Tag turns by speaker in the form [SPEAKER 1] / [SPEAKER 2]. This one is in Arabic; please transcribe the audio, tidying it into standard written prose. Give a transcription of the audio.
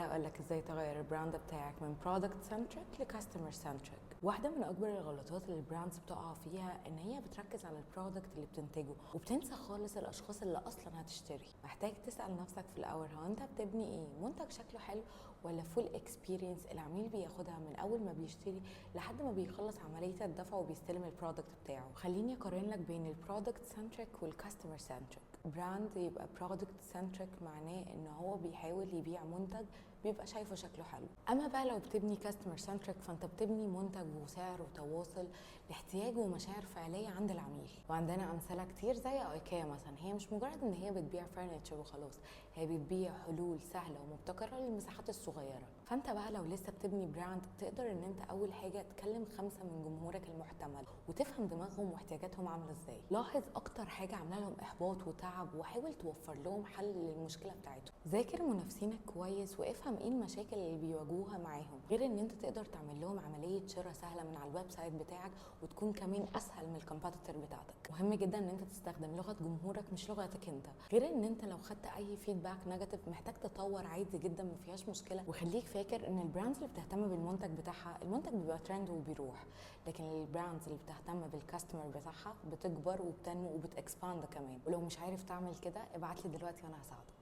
[SPEAKER 1] تعالى اقول لك ازاي تغير البراند بتاعك من برودكت سنتريك لكاستمر سنتريك. واحده من اكبر الغلطات اللي البراندز بتقع فيها ان هي بتركز على البرودكت اللي بتنتجه وبتنسى خالص الاشخاص اللي اصلا هتشتري. محتاج تسال نفسك في الاول، هو انت بتبني ايه؟ منتج شكله حلو ولا فول اكسبيرينس العميل بياخدها من اول ما بيشتري لحد ما بيخلص عمليه الدفع وبيستلم البرودكت بتاعه؟ خليني اقارن لك بين البرودكت سنتريك والكاستمر سنتريك. براند يبقى برودكت سنتريك معناه ان هو بيحاول يبيع منتج بيبقى شايفه شكله حلو. اما بقى لو بتبني كاستمر سنتريك فانت بتبني منتج وسعر وتواصل لاحتياج ومشاعر فعليه عند العميل. وعندنا امثله كتير زي ايكيا مثلا، هي مش مجرد ان هي بتبيع فرنتشر وخلاص، هي بتبيع حلول سهله ومبتكره للمساحات الصغيره. فانت بقى لو لسه بتبني براند تقدر ان انت اول حاجه تكلم 5 من جمهورك المحتمل وتفهم دماغهم واحتياجاتهم عامله ازاي. لاحظ اكتر حاجه عامله لهم احباط وتعب وحاول توفر لهم حل للمشكله بتاعتهم. ذاكر منافسينك كويس وافهم ايه المشاكل اللي بيواجهوها معاهم، غير ان انت تقدر تعمل لهم عمليه شراء سهله من على الويب سايت بتاعك وتكون كمان اسهل من الكومبيتيتور بتاعتك. مهم جدا ان انت تستخدم لغه جمهورك مش لغتك انت، غير ان انت لو خدت اي فيدباك نيجاتيف محتاج تطور عادي جدا ما فيهاش مشكله. وخليك فاكر ان البراندز اللي بتهتم بالمنتج بتاعها المنتج بيبقى ترند وبيروح، لكن البراندز اللي بتهتم بالكاستمر بتاعها بتكبر وبتنمو وبتكسباند كمان. ولو مش عارف تعمل كده ابعت لي دلوقتي وانا هساعدك.